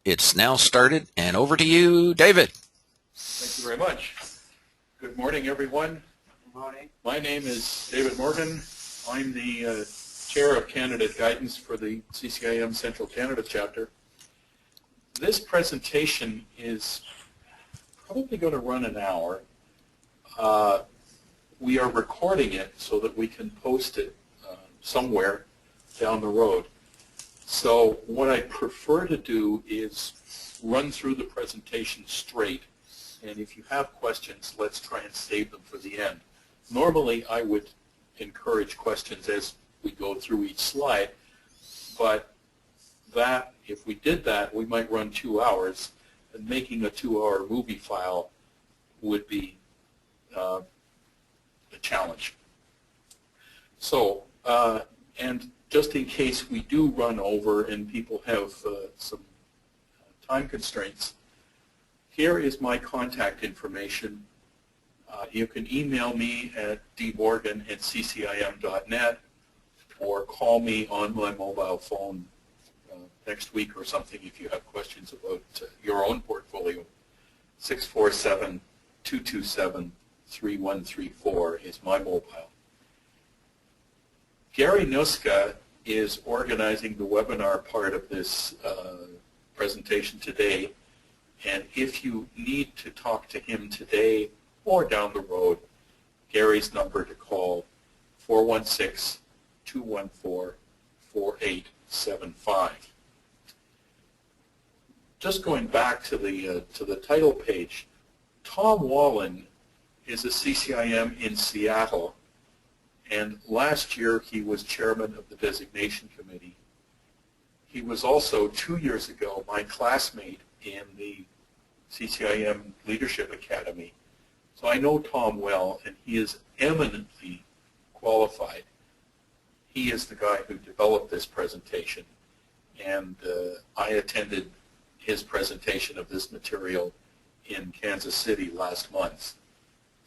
It's now started, and over to you, David. Thank you very much. Good morning, everyone. Good morning. My name is David Morgan. I'm the Chair of Candidate Guidance for the CCIM Central Canada chapter. This presentation is probably going to run an hour. We are recording it so that we can post it somewhere down the road. So what I prefer to do is run through the presentation straight, and if you have questions, let's try and save them for the end. Normally I would encourage questions as we go through each slide, but that, if we did that, we might run 2 hours, and making a 2-hour movie file would be a challenge. So, and just in case we do run over and people have some time constraints, here is my contact information. You can email me at dmorgan@ccim.net or call me on my mobile phone next week or something if you have questions about your own portfolio. 647-227-3134 is my mobile. Gary Nuska is organizing the webinar part of this presentation today, and if you need to talk to him today or down the road, Gary's number to call 416-214-4875. Just going back to the title page, Tom Wallen is a CCIM in Seattle, and last year he was chairman of the Designation Committee. He was also 2 years ago my classmate in the CCIM Leadership Academy. So I know Tom well, and he is eminently qualified. He is the guy who developed this presentation, and I attended his presentation of this material in Kansas City last month.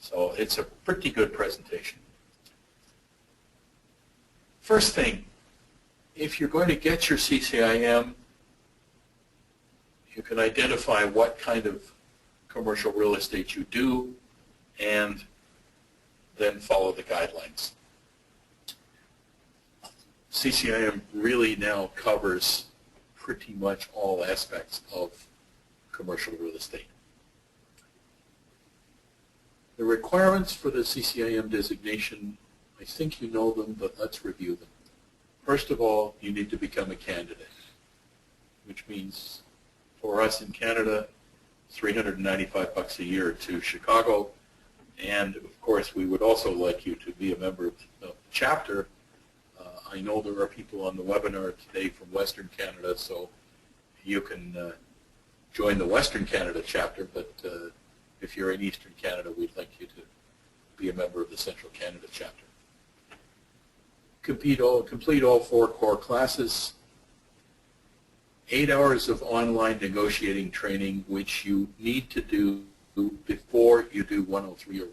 So it's a pretty good presentation. First thing, if you're going to get your CCIM, you can identify what kind of commercial real estate you do and then follow the guidelines. CCIM really now covers pretty much all aspects of commercial real estate. The requirements for the CCIM designation, I think you know them, but let's review them. First of all, you need to become a candidate, which means for us in Canada, $395 a year to Chicago, and of course we would also like you to be a member of the chapter. I know there are people on the webinar today from Western Canada, so you can join the Western Canada chapter, but if you're in Eastern Canada, we'd like you to be a member of the Central Canada chapter. Complete all 4 core classes, 8 hours of online negotiating training, which you need to do before you do 103 or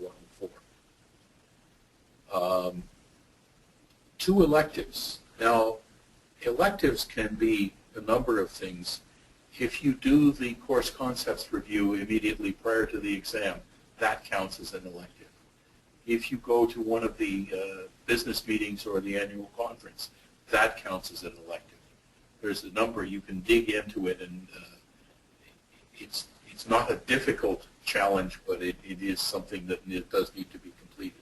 104. 2 electives. Now, electives can be a number of things. If you do the course concepts review immediately prior to the exam, that counts as an elective. If you go to one of the business meetings or the annual conference, that counts as an elective. There's a number, you can dig into it, and it's not a difficult challenge, but it is something that does need to be completed.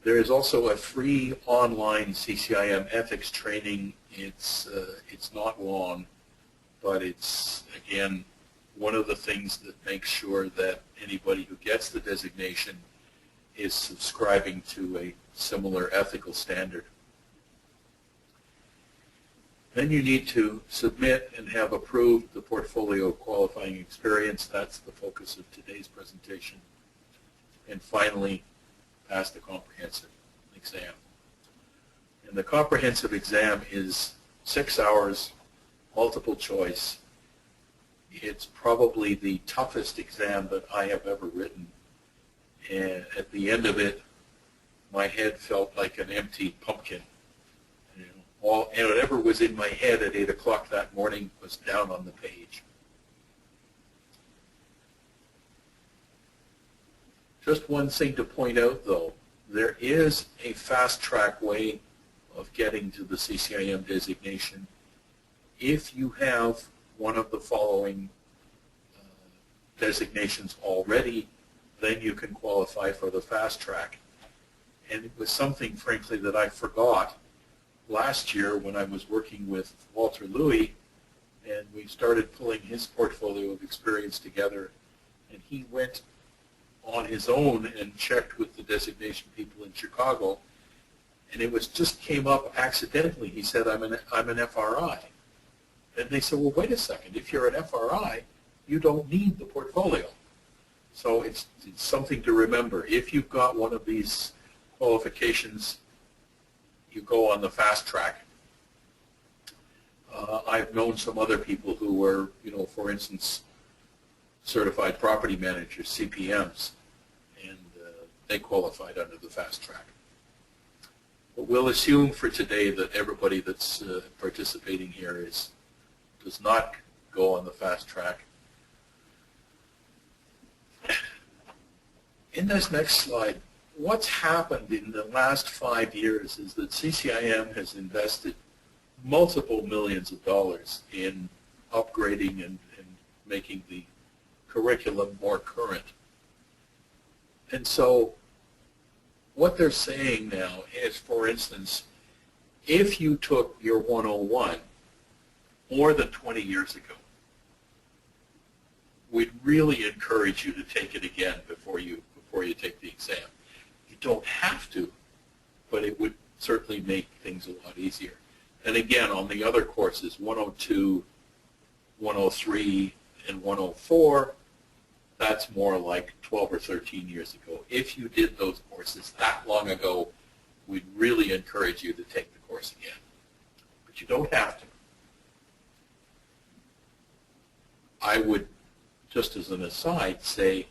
There is also a free online CCIM ethics training. It's not long, but it's, again, one of the things that makes sure that anybody who gets the designation is subscribing to a similar ethical standard. Then you need to submit and have approved the portfolio qualifying experience. That's the focus of today's presentation. And finally, pass the comprehensive exam. And the comprehensive exam is 6 hours, multiple choice. It's probably the toughest exam that I have ever written. And at the end of it, my head felt like an empty pumpkin. You know, and whatever was in my head at 8 o'clock that morning was down on the page. Just one thing to point out, though. There is a fast-track way of getting to the CCIM designation if you have one of the following designations already. Then you can qualify for the fast track. And it was something, frankly, that I forgot last year when I was working with Walter Louis, and we started pulling his portfolio of experience together, and he went on his own and checked with the designation people in Chicago, and it was just came up accidentally. He said, I'm an FRI. And they said, well, wait a second, if you're an FRI, you don't need the portfolio. So it's something to remember. If you've got one of these qualifications, you go on the fast track. I've known some other people who were, for instance, certified property managers, CPMs, and they qualified under the fast track. But we'll assume for today that everybody that's participating here does not go on the fast track. In this next slide, what's happened in the last 5 years is that CCIM has invested multiple millions of dollars in upgrading and making the curriculum more current. And so what they're saying now is, for instance, if you took your 101 more than 20 years ago, we'd really encourage you to take it again before you take the exam. You don't have to, but it would certainly make things a lot easier. And again, on the other courses, 102, 103, and 104, that's more like 12 or 13 years ago. If you did those courses that long ago, we'd really encourage you to take the course again. But you don't have to. I would, just as an aside, say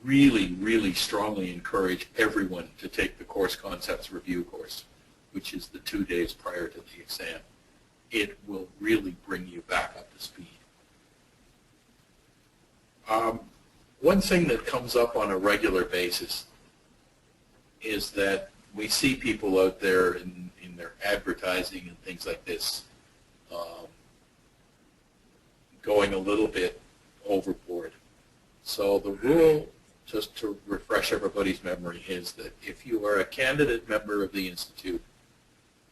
really, really strongly encourage everyone to take the Course Concepts Review course, which is the 2 days prior to the exam. It will really bring you back up to speed. One thing that comes up on a regular basis is that we see people out there in their advertising and things like this going a little bit overboard. So the rule, just to refresh everybody's memory, is that if you are a candidate member of the Institute,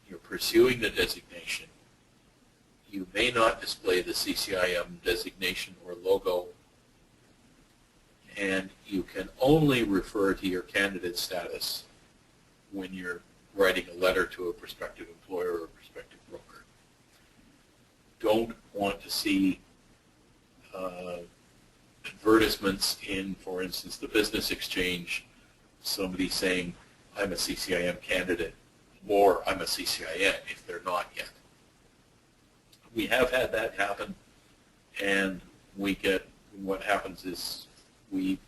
you're pursuing the designation, you may not display the CCIM designation or logo, and you can only refer to your candidate status when you're writing a letter to a prospective employer or a prospective broker. Don't want to see advertisements in, for instance, the Business Exchange, somebody saying, I'm a CCIM candidate, or I'm a CCIM, if they're not yet. We have had that happen, and what happens is we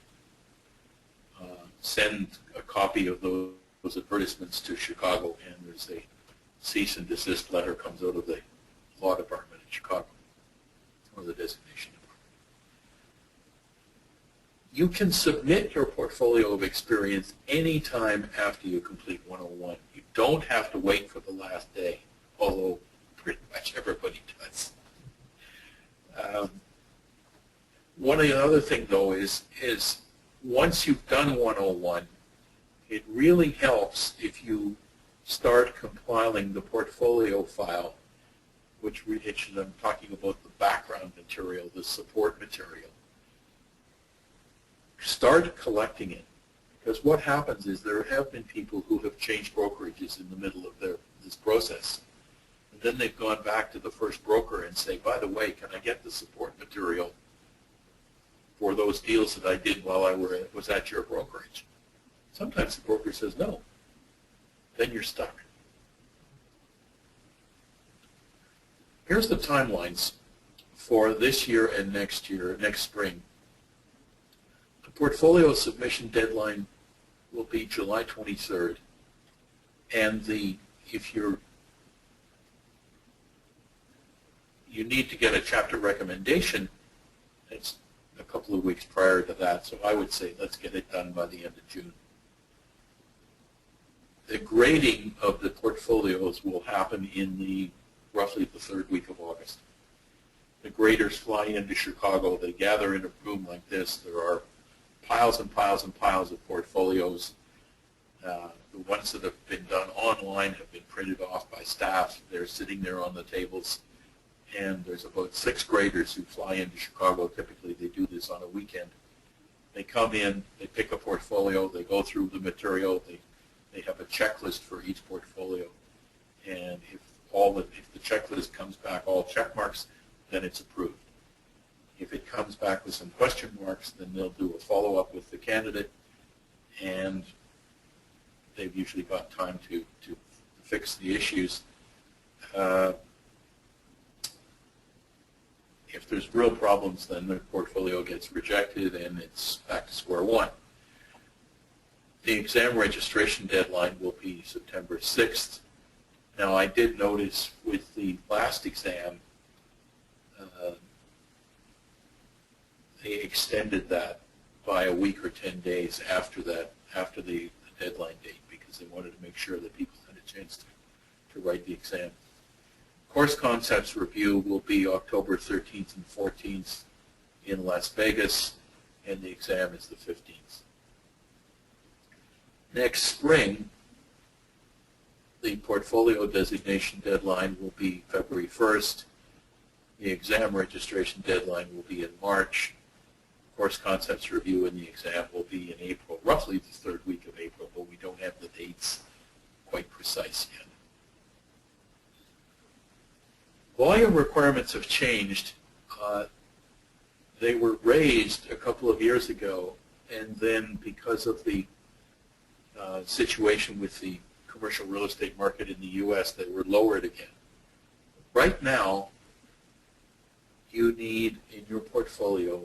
send a copy of those advertisements to Chicago, and there's a cease and desist letter comes out of the law department in Chicago, or the designation department. You can submit your portfolio of experience anytime after you complete 101. You don't have to wait for the last day, although pretty much everybody does. One of the other things, though, is once you've done 101, it really helps if you start compiling the portfolio file, which I'm talking about the background material, the support material. Start collecting it, because what happens is there have been people who have changed brokerages in the middle of this process. And then they've gone back to the first broker and say, by the way, can I get the support material for those deals that I did while I was at your brokerage? Sometimes the broker says no. Then you're stuck. Here's the timelines for this year and next spring. The portfolio submission deadline will be July 23rd, and the if you need to get a chapter recommendation, it's a couple of weeks prior to that, so I would say let's get it done by the end of June. The grading of the portfolios will happen in roughly the third week of August. The graders fly into Chicago. They gather in a room like this. There are piles and piles and piles of portfolios. The ones that have been done online have been printed off by staff. They're sitting there on the tables. And there's about 6 graders who fly into Chicago. Typically, they do this on a weekend. They come in, they pick a portfolio, they go through the material, they have a checklist for each portfolio. And if the checklist comes back all check marks, then it's approved. If it comes back with some question marks, then they'll do a follow-up with the candidate, and they've usually got time to fix the issues. If there's real problems, then the portfolio gets rejected and it's back to square one. The exam registration deadline will be September 6th. Now, I did notice with the last exam, they extended that by a week or 10 days after the deadline date, because they wanted to make sure that people had a chance to write the exam. Course Concepts Review will be October 13th and 14th in Las Vegas, and the exam is the 15th. Next spring, the portfolio designation deadline will be February 1st. The exam registration deadline will be in March. Course Concepts Review and the exam will be in April, roughly the third week of April, but we don't have the dates quite precise yet. Volume requirements have changed. They were raised a couple of years ago, and then because of the situation with the commercial real estate market in the U.S., they were lowered again. Right now, you need in your portfolio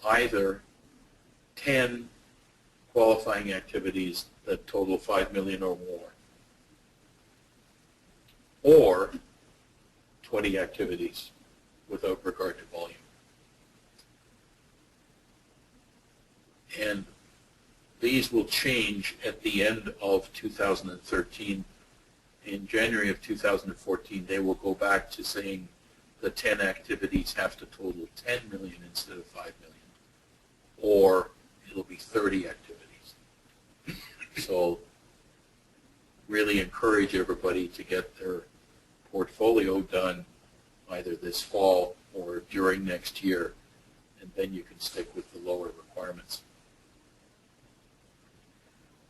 either 10 qualifying activities that total $5 million or more, or 20 activities without regard to volume. And these will change at the end of 2013. In January of 2014, they will go back to saying the 10 activities have to total 10 million instead of 5 million, or it'll be 30 activities. So really encourage everybody to get their portfolio done either this fall or during next year, and then you can stick with the lower requirements.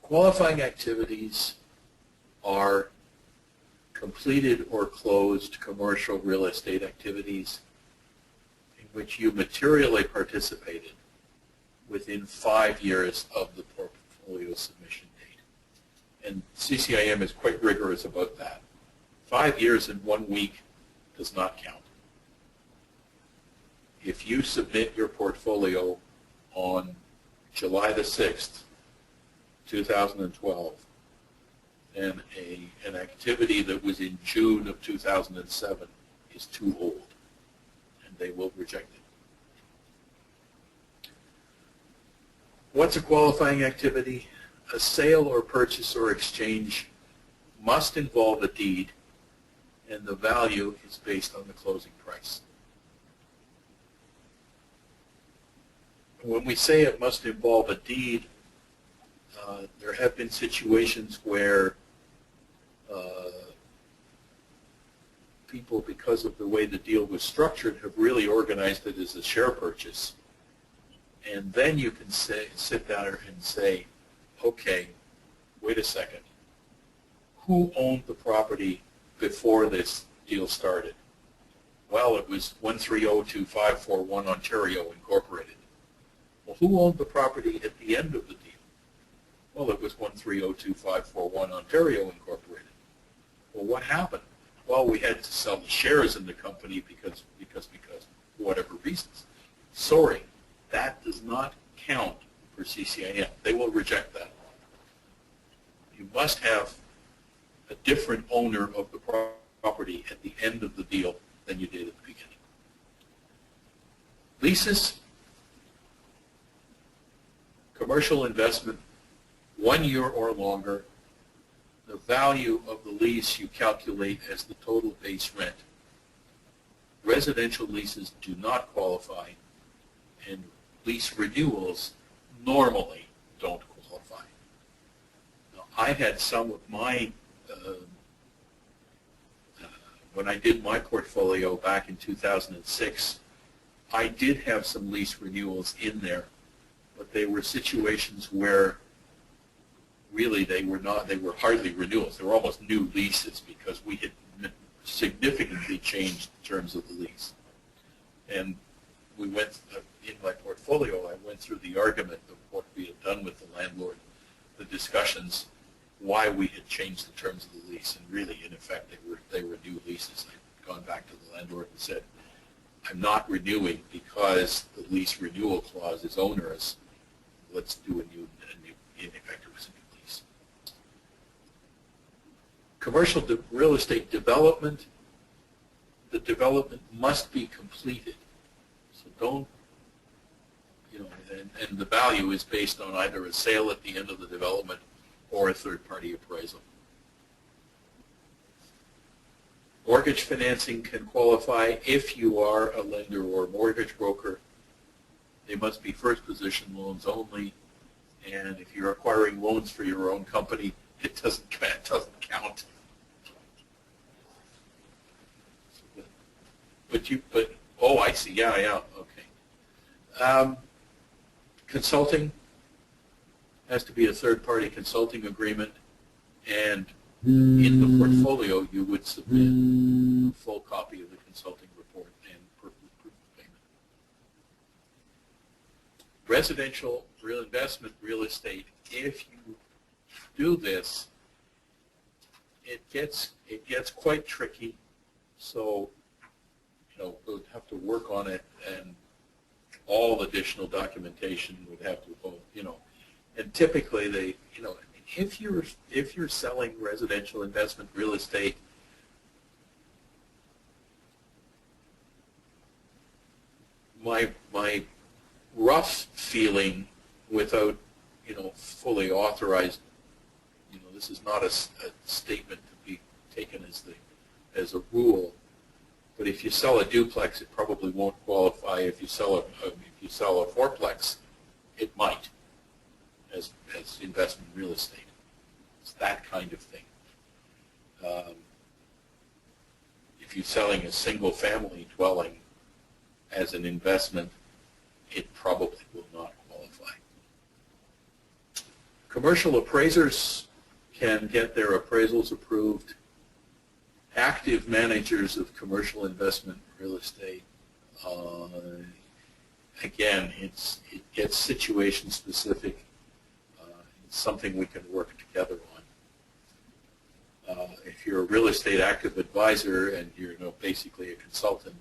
Qualifying activities are completed or closed commercial real estate activities in which you materially participated within 5 years of the portfolio submission date. And CCIM is quite rigorous about that. 5 years and 1 week does not count. If you submit your portfolio on July the 6th, 2012, then an activity that was in June of 2007 is too old, and they will reject it. What's a qualifying activity? A sale or purchase or exchange must involve a deed, and the value is based on the closing price. When we say it must involve a deed, there have been situations where people, because of the way the deal was structured, have really organized it as a share purchase. And then you can sit down and say, okay, wait a second. Who owned the property before this deal started? Well, it was 1302541 Ontario Incorporated. Well, who owned the property at the end of the deal? Well, it was 1302541 Ontario Incorporated. Well, what happened? Well, we had to sell the shares in the company because for whatever reasons. Sorry, that does not count for CCIM. They will reject that. You must have a different owner of the property at the end of the deal than you did at the beginning. Leases, commercial investment, 1 year or longer. The value of the lease you calculate as the total base rent. Residential leases do not qualify, and lease renewals normally don't qualify. Now, I had some of my, when I did my portfolio back in 2006, I did have some lease renewals in there, but they were situations where really they were hardly renewals. They were almost new leases because we had significantly changed the terms of the lease. And we went, in my portfolio, I went through the argument of what we had done with the landlord, the discussions, why we had changed the terms of the lease. And really, in effect, they were new leases. I'd gone back to the landlord and said, I'm not renewing because the lease renewal clause is onerous. Let's do a new in effect, it was a new lease. Commercial real estate development, the development must be completed. So don't, and the value is based on either a sale at the end of the development or a third-party appraisal. Mortgage financing can qualify if you are a lender or a mortgage broker. They must be first position loans only, and if you're acquiring loans for your own company, it doesn't count. But oh, I see. Yeah. Okay. Consulting has to be a third-party consulting agreement, and in the portfolio you would submit a full copy of the consulting report and proof of payment. Residential real investment real estate, if you do this, it gets quite tricky. So we'll have to work on it, and all additional documentation would have to go, and typically they, if you're selling residential investment real estate, my rough feeling, without fully authorized, this is not a statement to be taken as a rule, but if you sell a duplex, it probably won't qualify. If you sell a fourplex, it might, as investment real estate. It's that kind of thing. If you're selling a single-family dwelling as an investment, it probably will not qualify. Commercial appraisers can get their appraisals approved. Active managers of commercial investment real estate, again, it gets situation specific. It's something we can work together on. If you're a real estate active advisor and you're basically a consultant,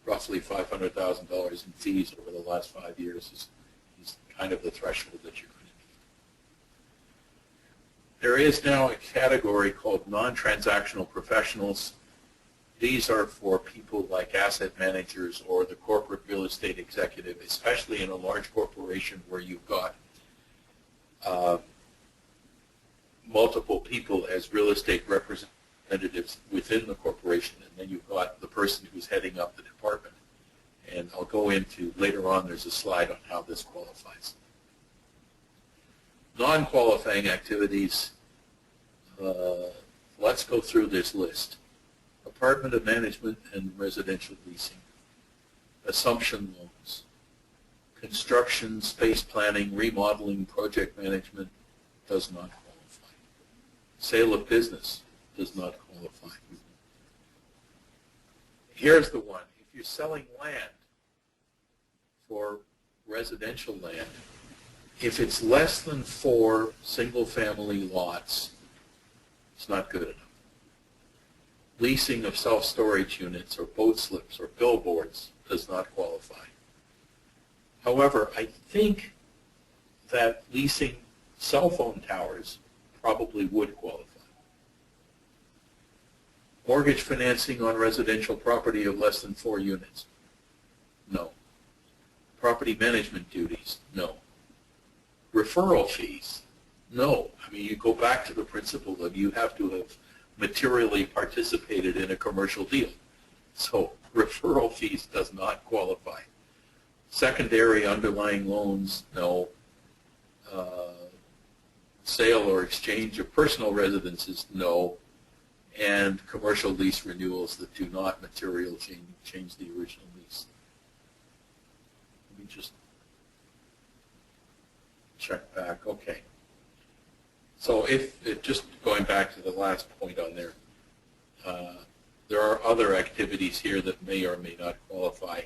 roughly $500,000 in fees over the last 5 years is kind of the threshold that you're going to need. There is now a category called non-transactional professionals. These are for people like asset managers or the corporate real estate executive, especially in a large corporation where you've got multiple people as real estate representatives within the corporation, and then you've got the person who's heading up the department. And I'll go into, later on, there's a slide on how this qualifies. Non-qualifying activities, let's go through this list. Apartment of management and residential leasing, assumption loans, construction, space planning, remodeling, project management does not qualify. Sale of business does not qualify. Here's the one. If you're selling land for residential land, if it's less than 4 single-family lots, it's not good enough. Leasing of self-storage units or boat slips or billboards does not qualify. However, I think that leasing cell phone towers probably would qualify. Mortgage financing on residential property of less than 4 units? No. Property management duties? No. Referral fees? No. I mean, you go back to the principle that you have to have materially participated in a commercial deal. So referral fees does not qualify. Secondary underlying loans? No. Sale or exchange of personal residences? No. And commercial lease renewals that do not materially change the original lease. Let me just check back. Okay. So just going back to the last point on there, there are other activities here that may or may not qualify.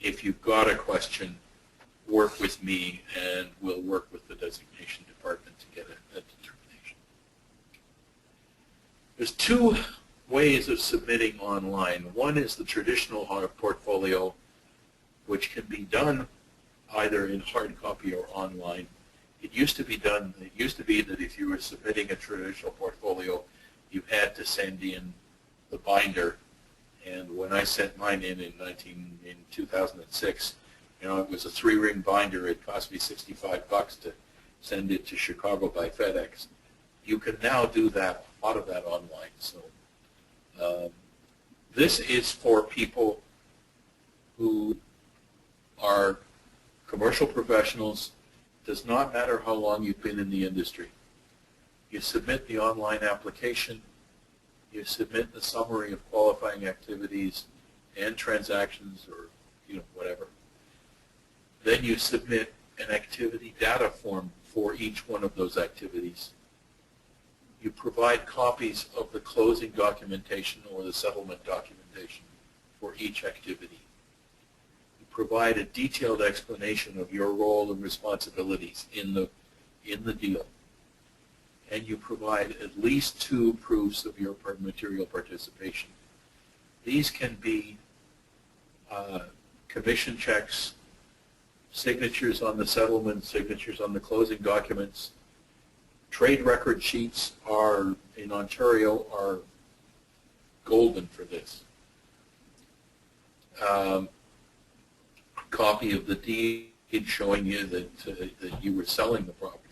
If you've got a question, work with me and we'll work with the designation department to get a determination. There's 2 ways of submitting online. One is the traditional hard portfolio, which can be done either in hard copy or online. It used to be that if you were submitting a traditional portfolio, you had to send in the binder. And when I sent mine in 2006, it was a 3-ring binder. It cost me $65 to send it to Chicago by FedEx. You can now do that, a lot of that online. So this is for people who are commercial professionals. Does not matter how long you've been in the industry. You submit the online application, you submit the summary of qualifying activities and transactions or whatever. Then you submit an activity data form for each one of those activities. You provide copies of the closing documentation or the settlement documentation for each activity. Provide a detailed explanation of your role and responsibilities in the deal. And you provide at least 2 proofs of your material participation. These can be commission checks, signatures on the settlement, signatures on the closing documents. Trade record sheets in Ontario are golden for this. Copy of the deed showing you that you were selling the property.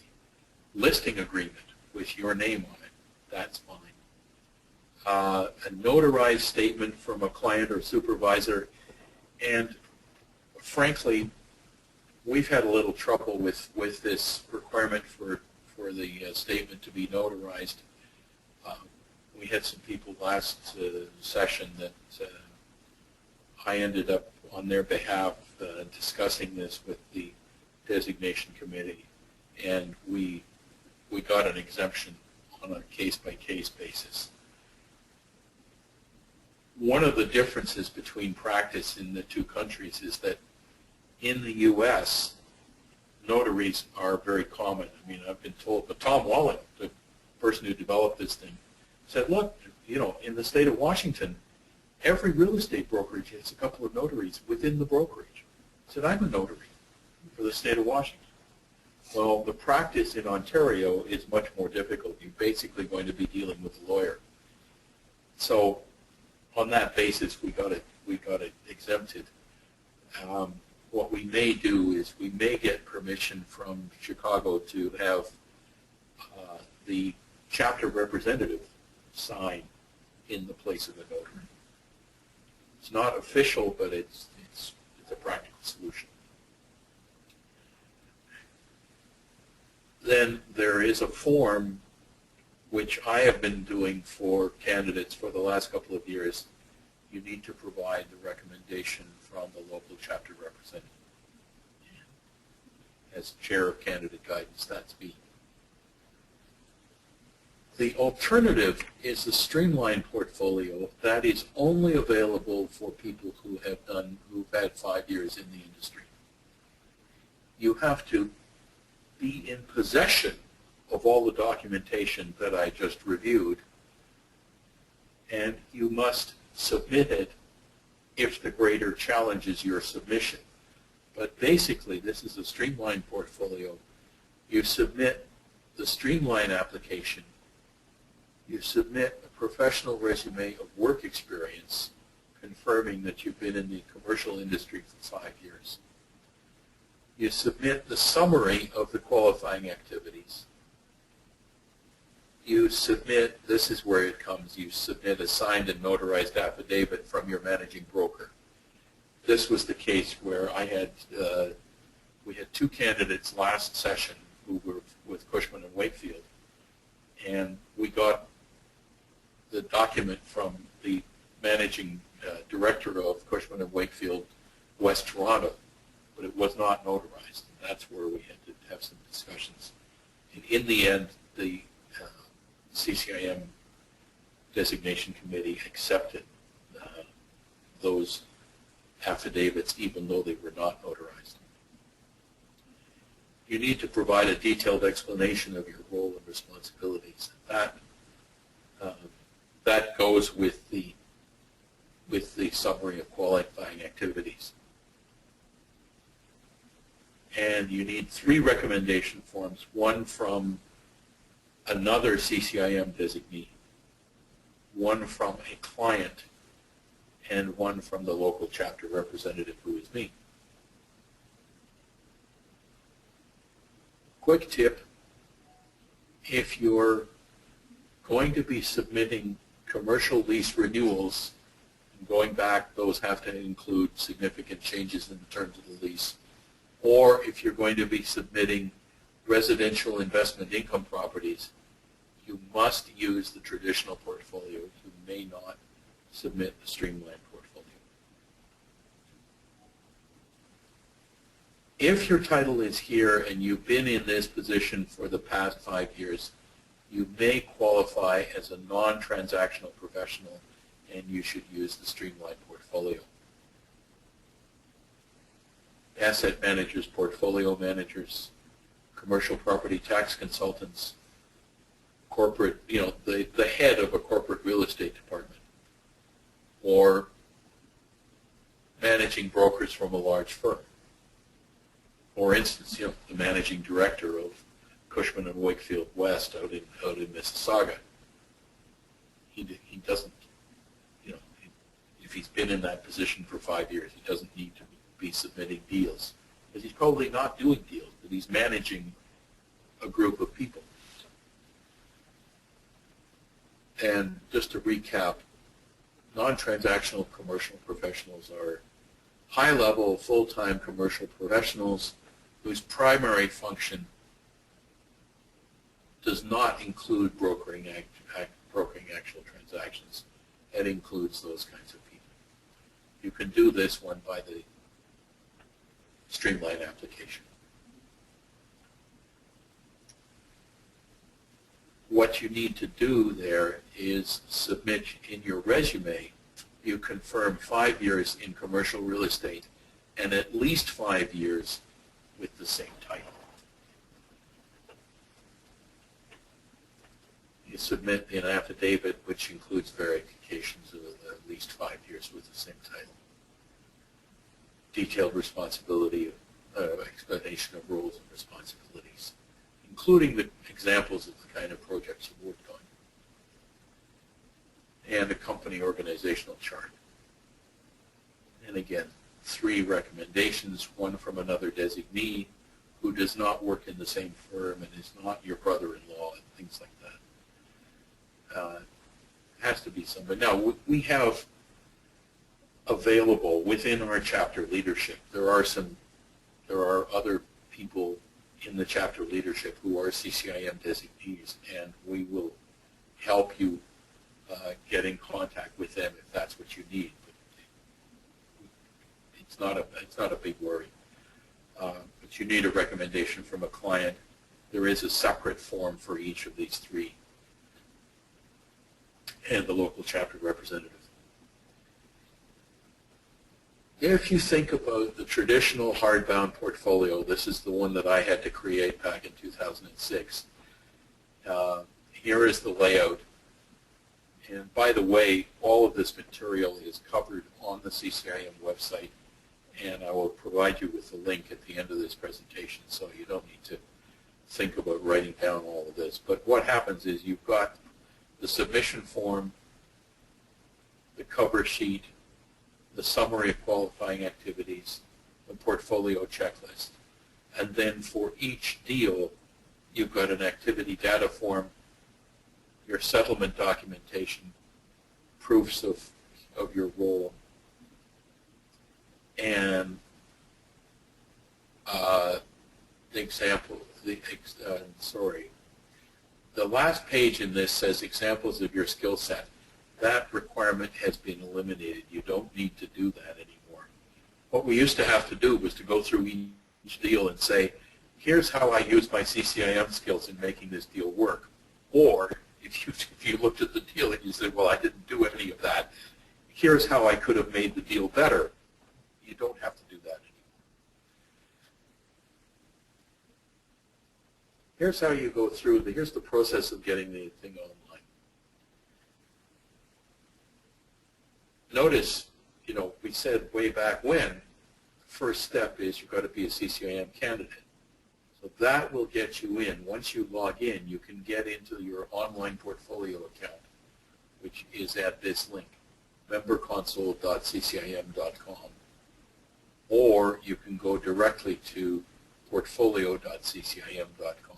Listing agreement with your name on it, that's fine. A notarized statement from a client or supervisor, and frankly, we've had a little trouble with this requirement for the statement to be notarized. We had some people last session that I ended up on their behalf discussing this with the designation committee, and we got an exemption on a case-by-case basis. One of the differences between practice in the 2 countries is that in the U.S., notaries are very common. I mean, I've been told, but Tom Wallen, the person who developed this thing, said, look, in the state of Washington, every real estate brokerage has a couple of notaries within the brokerage. I said, I'm a notary for the state of Washington. Well, the practice in Ontario is much more difficult. You're basically going to be dealing with a lawyer. So on that basis, we got it exempted. What we may do is we may get permission from Chicago to have the chapter representative sign in the place of a notary. It's not official, but it's a practical solution. Then there is a form which I have been doing for candidates for the last couple of years. You need to provide the recommendation from the local chapter representative. As chair of candidate guidance, that's me. The alternative is the streamlined portfolio that is only available for people who've had 5 years in the industry. You have to be in possession of all the documentation that I just reviewed, and you must submit it if the grader challenges your submission. But basically, this is a streamlined portfolio. You submit the streamline application You submit a professional resume of work experience confirming that you've been in the commercial industry for 5 years. You submit the summary of the qualifying activities. You submit, this is where it comes, you submit a signed and notarized affidavit from your managing broker. This was the case where I had, we had 2 candidates last session who were with Cushman & Wakefield, and we got the document from the managing director of Cushman & Wakefield, West Toronto, but it was not notarized. And that's where we had to have some discussions. And in the end, the CCIM Designation Committee accepted those affidavits even though they were not notarized. You need to provide a detailed explanation of your role and responsibilities. That goes with the summary of qualifying activities. And you need 3 recommendation forms, one from another CCIM designee, one from a client, and one from the local chapter representative, who is me. Quick tip, if you're going to be submitting commercial lease renewals, and going back, those have to include significant changes in the terms of the lease, or if you're going to be submitting residential investment income properties, you must use the traditional portfolio. You may not submit the streamlined portfolio. If your title is here and you've been in this position for the past 5 years, you may qualify as a non-transactional professional, and you should use the streamlined portfolio. Asset managers, portfolio managers, commercial property tax consultants, corporate, the head of a corporate real estate department, or managing brokers from a large firm. For instance, the managing director of Cushman & Wakefield West out in Mississauga. He doesn't, if he's been in that position for 5 years, he doesn't need to be submitting deals, because he's probably not doing deals, but he's managing a group of people. And just to recap, non-transactional commercial professionals are high-level, full-time commercial professionals whose primary function does not include brokering actual transactions. It includes those kinds of people. You can do this one by the streamlined application. What you need to do there is submit in your resume, you confirm 5 years in commercial real estate and at least 5 years with the same title. You submit an affidavit which includes verifications of at least 5 years with the same title. Detailed responsibility, explanation of roles and responsibilities, including the examples of the kind of projects you worked on, and a company organizational chart. And again, 3 recommendations, one from another designee who does not work in the same firm and is not your brother-in-law and things like that. Has to be somebody. Now, we have available within our chapter leadership, there are other people in the chapter leadership who are CCIM designees, and we will help you get in contact with them if that's what you need. But it's not a big worry. But you need a recommendation from a client. There is a separate form for each of these 3, and the local chapter representative. If you think about the traditional hardbound portfolio, this is the one that I had to create back in 2006. Here is the layout. And by the way, all of this material is covered on the CCIM website, and I will provide you with the link at the end of this presentation, so you don't need to think about writing down all of this. But what happens is you've got the submission form, the cover sheet, the summary of qualifying activities, the portfolio checklist. And then for each deal, you've got an activity data form, your settlement documentation, proofs of your role, and the last page in this says examples of your skill set. That requirement has been eliminated. You don't need to do that anymore. What we used to have to do was to go through each deal and say, here's how I use my CCIM skills in making this deal work. Or if you looked at the deal and you said, well, I didn't do any of that, here's how I could have made the deal better. You don't have to do that anymore. Here's how you go through, here's the process of getting the thing online. Notice, we said way back when, the first step is you've got to be a CCIM candidate. So that will get you in. Once you log in, you can get into your online portfolio account, which is at this link, memberconsole.ccim.com. Or you can go directly to portfolio.ccim.com.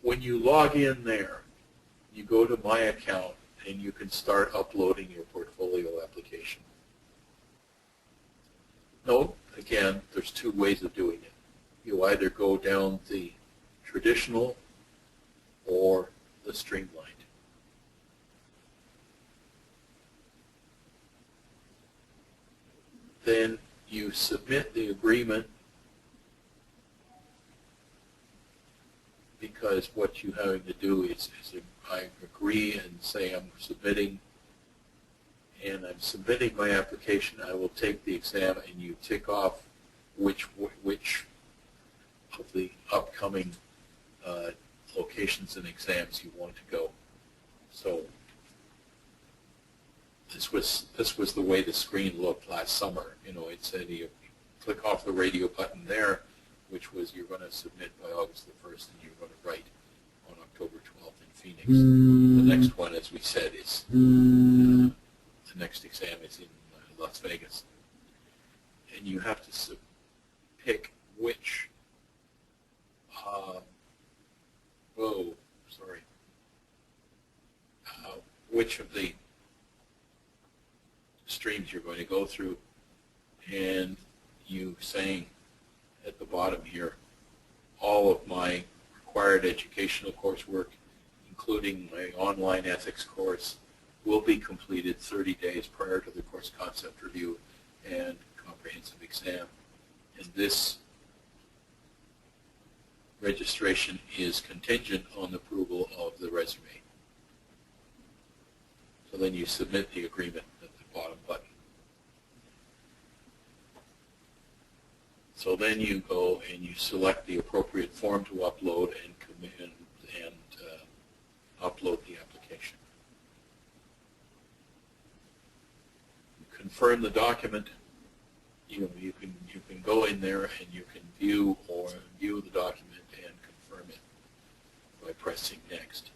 When you log in there, you go to My Account and you can start uploading your portfolio application. Note, again, there's two ways of doing it. You either go down the traditional or the streamlined. Then you submit the agreement, because what you're having to do is I agree and say I'm submitting, and I'm submitting my application. I will take the exam, and you tick off which of the upcoming locations and exams you want to go. So this was the way the screen looked last summer. It said you click off the radio button there, which was you're going to submit by August the 1st, and you're going to write on October 12th in Phoenix. The next one, as we said, is the next exam is in Las Vegas. And you have to pick which, which of the streams you're going to go through, and you saying at the bottom here, all of my required educational coursework, including my online ethics course, will be completed 30 days prior to the course concept review and comprehensive exam. And this registration is contingent on approval of the resume. So then you submit the agreement at the bottom button. So then you go and you select the appropriate form to upload and upload the application. You confirm the document. You can go in there and you can view the document and confirm it by pressing next.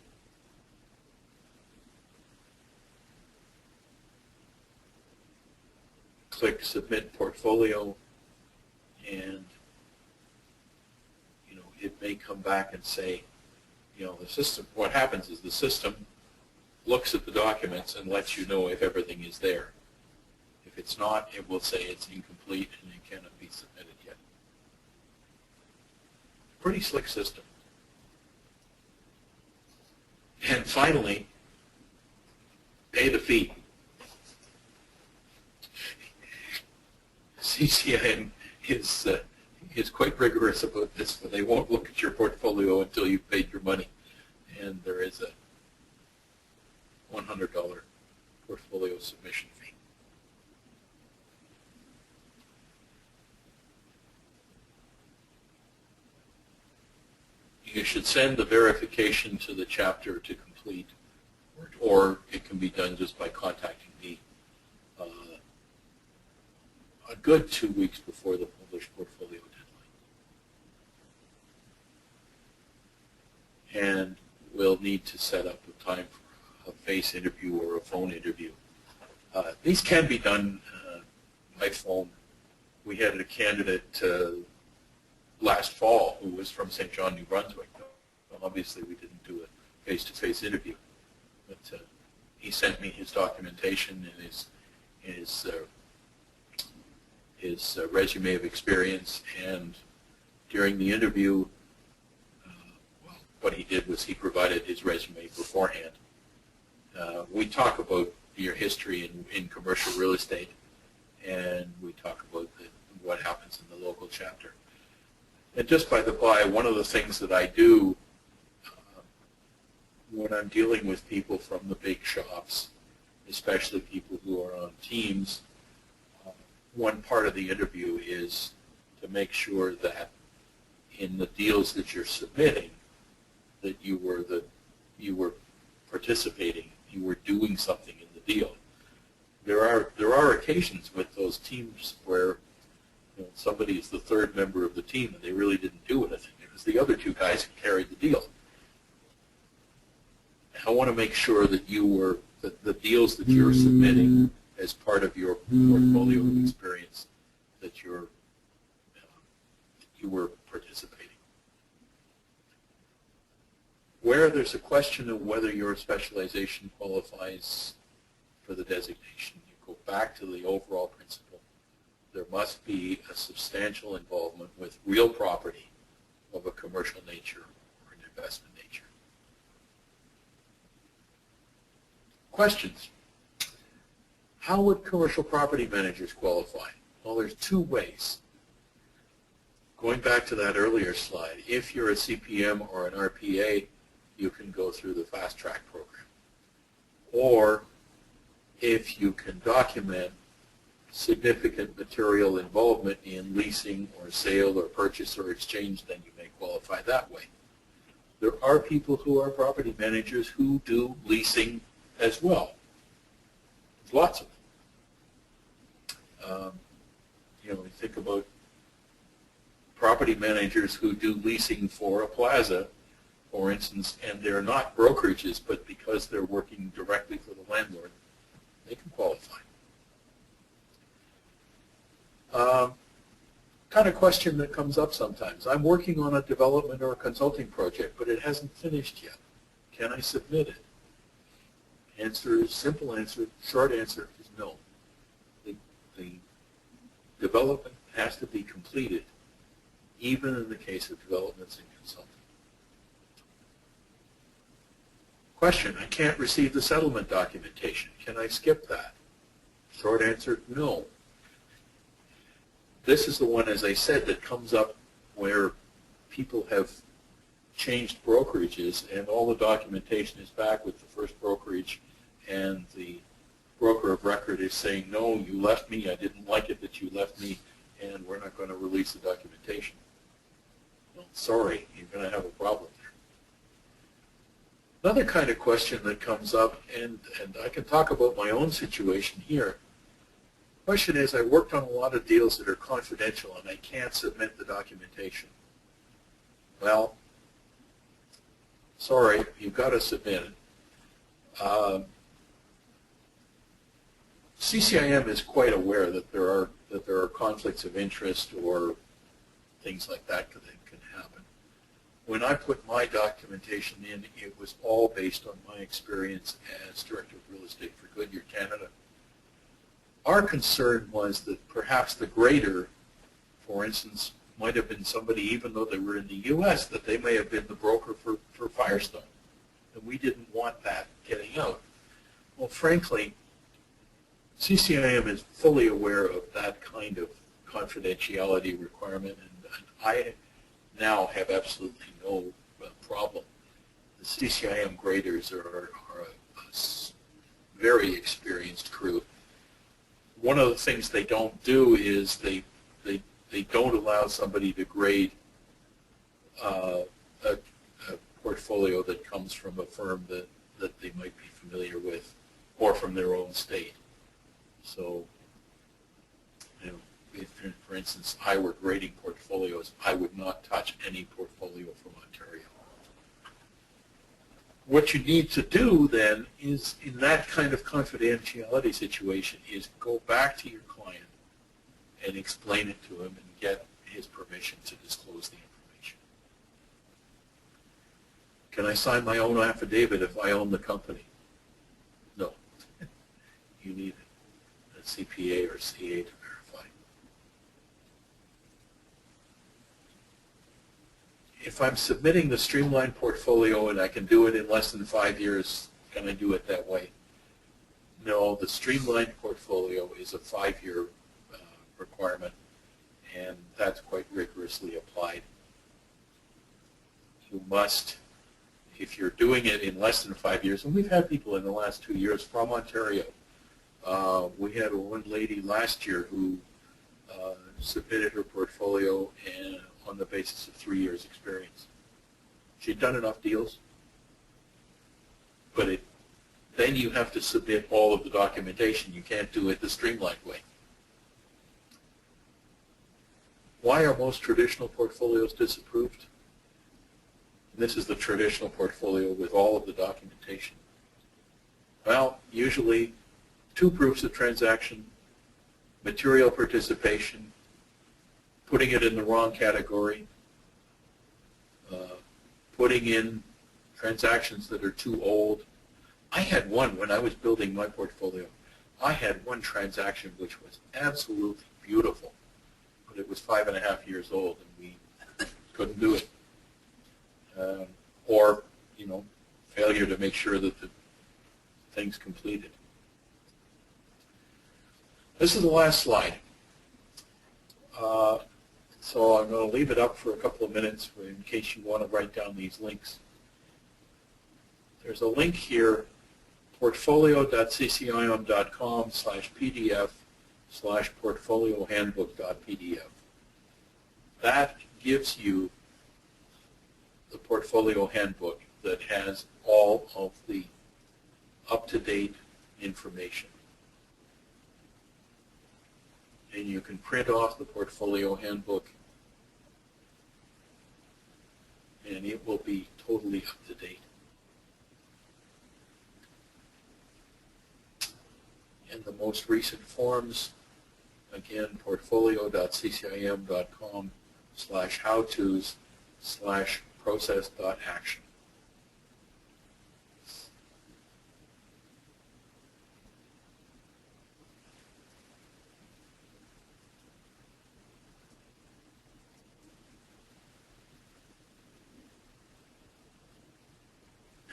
Click Submit Portfolio, and it may come back and say, the system, what happens is the system looks at the documents and lets you know if everything is there. If it's not, it will say it's incomplete and it cannot be submitted yet. Pretty slick system. And finally, pay the fee. CCIM is quite rigorous about this, but they won't look at your portfolio until you've paid your money. And there is a $100 portfolio submission fee. You should send the verification to the chapter to complete, or it can be done just by contacting me a good 2 weeks before the published portfolio deadline. and we'll need to set up a time for a face interview or a phone interview. These can be done by phone. We had a candidate last fall who was from St. John, New Brunswick. Obviously, we didn't do a face-to-face interview, but he sent me his documentation and his resume of experience, and during the interview, well, what he did was he provided his resume beforehand. We talk about your history in commercial real estate, and we talk about what happens in the local chapter. And just by the by, one of the things that I do when I'm dealing with people from the big shops, especially people who are on teams, one part of the interview is to make sure that in the deals that you're submitting, that you were participating, you were doing something in the deal. There are occasions with those teams where somebody is the third member of the team and they really didn't do anything. It was the other two guys who carried the deal. I want to make sure that the deals that you're submitting as part of your portfolio of experience, that you were participating. Where there's a question of whether your specialization qualifies for the designation, you go back to the overall principle. There must be a substantial involvement with real property of a commercial nature or an investment nature. Questions? How would commercial property managers qualify? Well, there's two ways. Going back to that earlier slide, if you're a CPM or an RPA, you can go through the fast track program. Or if you can document significant material involvement in leasing or sale or purchase or exchange, then you may qualify that way. There are people who are property managers who do leasing as well. There's lots of them. We think about property managers who do leasing for a plaza, for instance, and they're not brokerages, but because they're working directly for the landlord, they can qualify. Kind of question that comes up sometimes. I'm working on a development or a consulting project, but it hasn't finished yet. Can I submit it? Simple answer, short answer is no. The development has to be completed, even in the case of developments and consulting. Question, I can't receive the settlement documentation. Can I skip that? Short answer, no. This is the one, as I said, that comes up where people have changed brokerages and all the documentation is back with the first brokerage and the broker of record is saying, no, you left me, I didn't like it that you left me, and we're not going to release the documentation. Well, sorry, you're going to have a problem there. Another kind of question that comes up, and I can talk about my own situation here. The question is, I worked on a lot of deals that are confidential and I can't submit the documentation. Well, sorry, you've got to submit it. CCIM is quite aware that there are conflicts of interest or things like that that can happen. When I put my documentation in, it was all based on my experience as Director of Real Estate for Goodyear Canada. Our concern was that perhaps the grader, for instance, might have been somebody, even though they were in the U.S., that they may have been the broker for Firestone. And we didn't want that getting out. Well, frankly, CCIM is fully aware of that kind of confidentiality requirement, and I now have absolutely no problem. The CCIM graders are a very experienced crew. One of the things they don't do is they don't allow somebody to grade a portfolio that comes from a firm that they might be familiar with or from their own state. So, if, for instance, I were grading portfolios, I would not touch any portfolio from Ontario. what you need to do then is, in that kind of confidentiality situation, is go back to your client and explain it to him and get his permission to disclose the information. Can I sign my own affidavit if I own the company? No. You need a CPA or CA to verify. If I'm submitting the streamlined portfolio and I can do it in less than 5 years, can I do it that way? No, the streamlined portfolio is a 5-year requirement, and that's quite rigorously applied. You must, if you're doing it in less than 5 years, and we've had people in the last 2 years from Ontario. We had one lady last year who submitted her portfolio and on the basis of 3 years experience. She'd done enough deals, but then you have to submit all of the documentation. You can't do it the streamlined way. Why are most traditional portfolios disapproved? And this is the traditional portfolio with all of the documentation. Well, usually 2 proofs of transaction, material participation, putting it in the wrong category, putting in transactions that are too old. I had one when I was building my portfolio. I had one transaction which was absolutely beautiful, but it was 5.5 years old, and we couldn't do it. Or, failure to make sure that the thing's completed. This is the last slide. So I'm going to leave it up for a couple of minutes in case you want to write down these links. There's a link here, portfolio.ccim.com/pdf/portfoliohandbook.pdf. That gives you the portfolio handbook that has all of the up-to-date information. And you can print off the portfolio handbook, and it will be totally up to date. And the most recent forms, again, portfolio.ccim.com/howtos/process.action.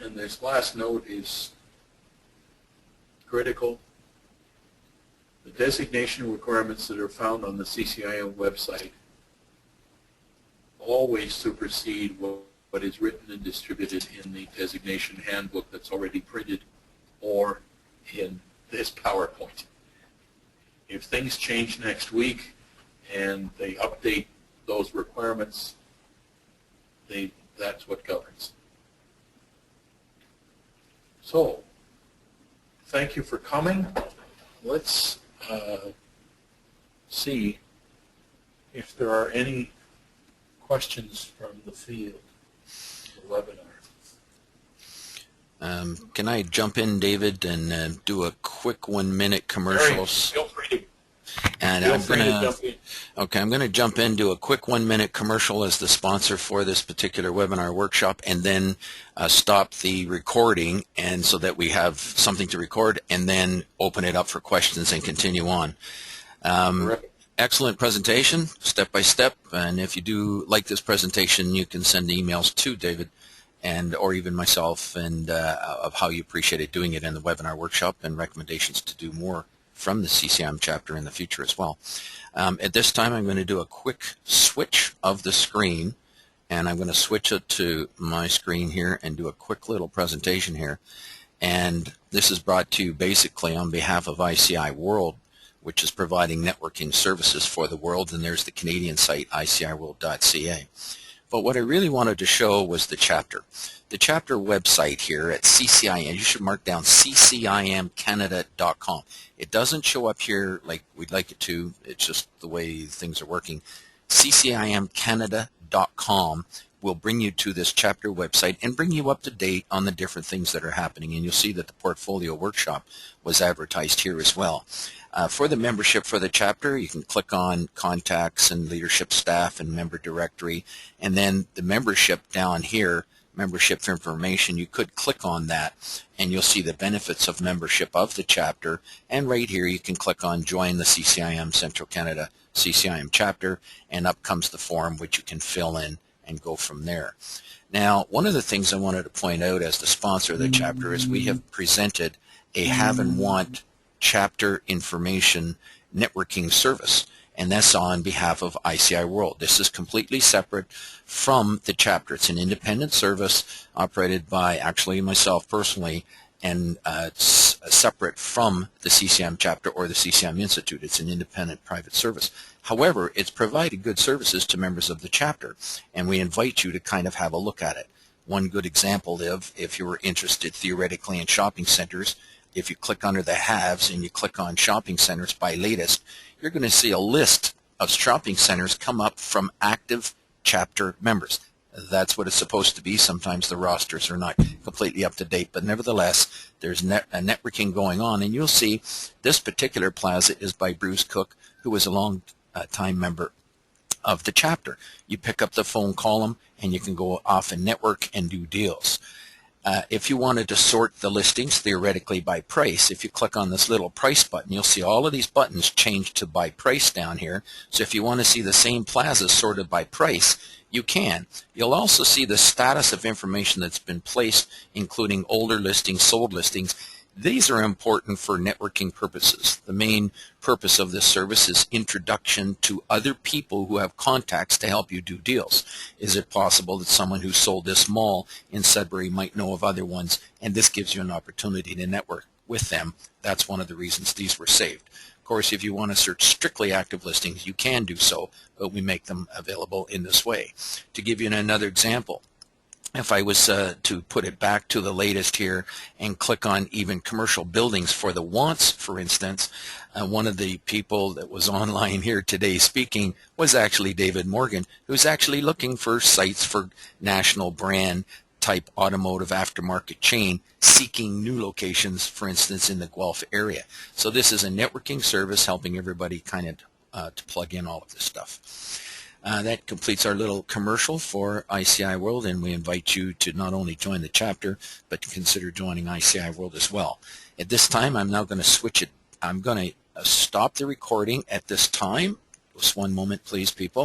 And this last note is critical. The designation requirements that are found on the CCIM website always supersede what is written and distributed in the designation handbook that's already printed or in this PowerPoint. If things change next week and they update those requirements, that's what governs. So, thank you for coming. Let's see if there are any questions from the field, the webinar. Can I jump in, David, and do a quick 1-minute commercial? Feel free to. And I'm going to jump in, do a quick 1-minute commercial as the sponsor for this particular webinar workshop, and then stop the recording, and so that we have something to record, and then open it up for questions and continue on. Excellent presentation, step by step, and if you do like this presentation, you can send emails to David or even myself, and of how you appreciated doing it in the webinar workshop, and recommendations to do more from the CCIM chapter in the future as well. At this time, I'm going to do a quick switch of the screen, and I'm going to switch it to my screen here and do a quick little presentation here. And this is brought to you basically on behalf of ICI World, which is providing networking services for the world, and there's the Canadian site, iciworld.ca. But what I really wanted to show was the chapter. The chapter website here at CCIM, you should mark down CCIMcanada.com. It doesn't show up here like we'd like it to. It's just the way things are working. CCIMcanada.com will bring you to this chapter website and bring you up to date on the different things that are happening. And you'll see that the portfolio workshop was advertised here as well. For the membership for the chapter, you can click on contacts and leadership staff and member directory, and then the membership down here, membership for information, you could click on that and you'll see the benefits of membership of the chapter, and right here you can click on join the CCIM Central Canada CCIM chapter, and up comes the form which you can fill in and go from there. Now, one of the things I wanted to point out as the sponsor of the chapter is we have presented a have and want chapter information networking service, and that's on behalf of ICI World. This is completely separate from the chapter. It's an independent service operated by actually myself personally, and it's separate from the CCIM chapter or the CCIM Institute. It's an independent private service. However, it's provided good services to members of the chapter, and we invite you to kind of have a look at it. One good example of, if you were interested theoretically in shopping centers, if you click under the haves and you click on shopping centers by latest, you're going to see a list of shopping centers come up from active chapter members. That's what it's supposed to be. Sometimes the rosters are not completely up to date, but nevertheless, there's a networking going on, and you'll see this particular plaza is by Bruce Cook, who was a long-time member of the chapter. You pick up the phone, call him, and you can go off and network and do deals. If you wanted to sort the listings theoretically by price, if you click on this little price button, you'll see all of these buttons change to by price down here. So if you want to see the same plazas sorted by price, you can. You'll also see the status of information that's been placed, including older listings, sold listings. These are important for networking purposes. The main purpose of this service is introduction to other people who have contacts to help you do deals. Is it possible that someone who sold this mall in Sudbury might know of other ones, and this gives you an opportunity to network with them? That's one of the reasons these were saved. Of course, if you want to search strictly active listings, you can do so, but we make them available in this way. To give you another example, if I was to put it back to the latest here and click on even commercial buildings for the wants, for instance, one of the people that was online here today speaking was actually David Morgan, who's actually looking for sites for national brand type automotive aftermarket chain, seeking new locations, for instance, in the Guelph area. So this is a networking service helping everybody kind of to plug in all of this stuff. That completes our little commercial for ICI World, and we invite you to not only join the chapter, but to consider joining ICI World as well. At this time, I'm now going to switch it. I'm going to stop the recording at this time. Just one moment, please, people.